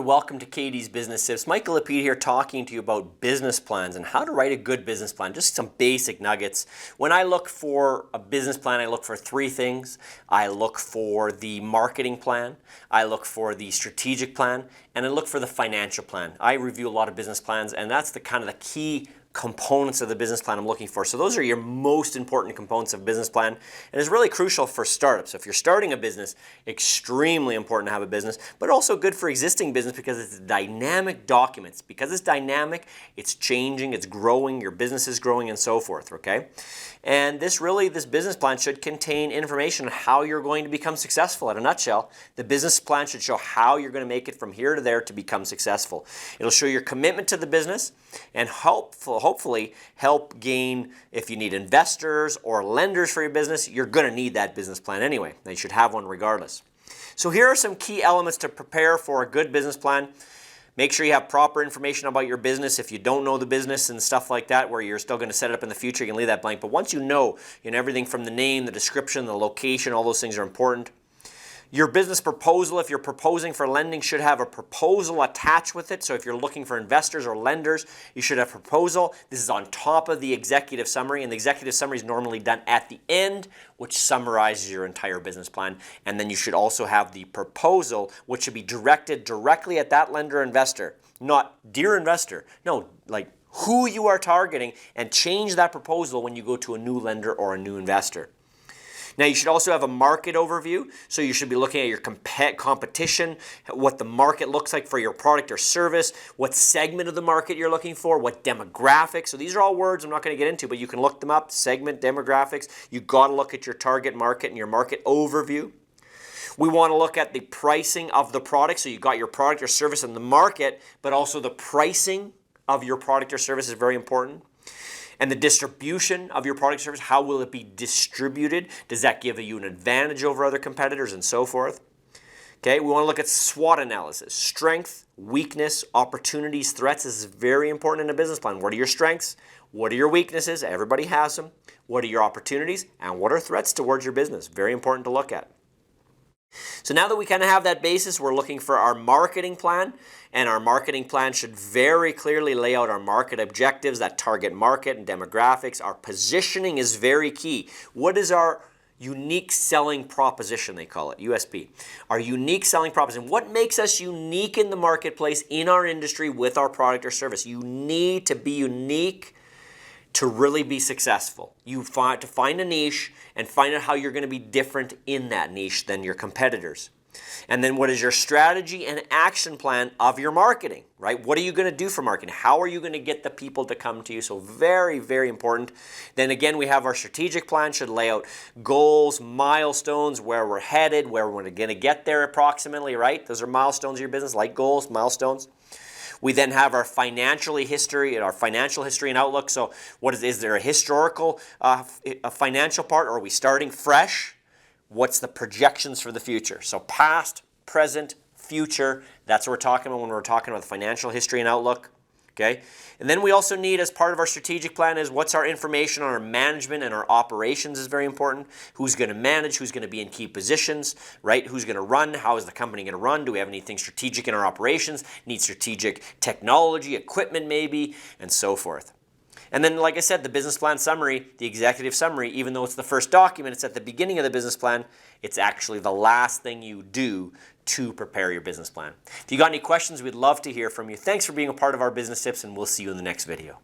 welcome to Katie's Business Tips. Michael Lapide here talking to you about business plans and how to write a good business plan. Just some basic nuggets. When I look for a business plan, I look for three things. I look for the marketing plan, I look for the strategic plan, and I look for the financial plan. I review a lot of business plans, and that's the kind of the key components of the business plan I'm looking for. So those are your most important components of business plan, and it's really crucial for startups. So if you're starting a business, extremely important to have a business, but also good for existing business because it's dynamic documents. Because it's dynamic, it's changing, it's growing, your business is growing, and so forth, okay? And this business plan should contain information on how you're going to become successful. At a nutshell, the business plan should show how you're going to make it from here to there to become successful. It'll show your commitment to the business and hopefully help gain, if you need investors or lenders for your business, you're going to need that business plan anyway. Now, you should have one regardless. So here are some key elements to prepare for a good business plan. Make sure you have proper information about your business. If you don't know the business and stuff like that, where you're still going to set it up in the future, you can leave that blank. But once you know everything from the name, the description, the location, all those things are important. Your business proposal, if you're proposing for lending, should have a proposal attached with it. So if you're looking for investors or lenders, you should have a proposal. This is on top of the executive summary, and the executive summary is normally done at the end, which summarizes your entire business plan. And then you should also have the proposal, which should be directed directly at that lender or investor. Not, dear investor, no, like who you are targeting, and change that proposal when you go to a new lender or a new investor. Now, you should also have a market overview. So you should be looking at your competition, what the market looks like for your product or service, what segment of the market you're looking for, what demographics. So these are all words I'm not going to get into, but you can look them up. Segment, demographics. You've got to look at your target market and your market overview. We want to look at the pricing of the product. So you've got your product or service in the market, but also the pricing of your product or service is very important. And the distribution of your product or service, how will it be distributed? Does that give you an advantage over other competitors and so forth? Okay, we want to look at SWOT analysis. Strength, weakness, opportunities, threats. This is very important in a business plan. What are your strengths? What are your weaknesses? Everybody has them. What are your opportunities? And what are threats towards your business? Very important to look at. So now that we kind of have that basis, we're looking for our marketing plan, and our marketing plan should very clearly lay out our market objectives, that target market and demographics. Our positioning is very key. What is our unique selling proposition, they call it, USP? Our unique selling proposition. What makes us unique in the marketplace, in our industry, with our product or service? You need to be unique to really be successful. You have to find a niche and find out how you're going to be different in that niche than your competitors. And then what is your strategy and action plan of your marketing, right? What are you going to do for marketing? How are you going to get the people to come to you? So very, very important. Then again, we have our strategic plan, should lay out goals, milestones, where we're headed, where we're going to get there approximately, right? Those are milestones of your business, like goals, milestones. We then have our financial history and outlook. So is there a historical a financial part, or are we starting fresh? What's the projections for the future? So past, present, future, that's what we're talking about when we're talking about the financial history and outlook. Okay? And then we also need, as part of our strategic plan, is what's our information on our management and our operations is very important. Who's going to manage? Who's going to be in key positions, right? Who's going to run? How is the company going to run? Do we have anything strategic in our operations? Need strategic technology, equipment maybe, and so forth. And then, like I said, the business plan summary, the executive summary, even though it's the first document, it's at the beginning of the business plan, it's actually the last thing you do to prepare your business plan. If you got any questions, we'd love to hear from you. Thanks for being a part of our Business Tips, and we'll see you in the next video.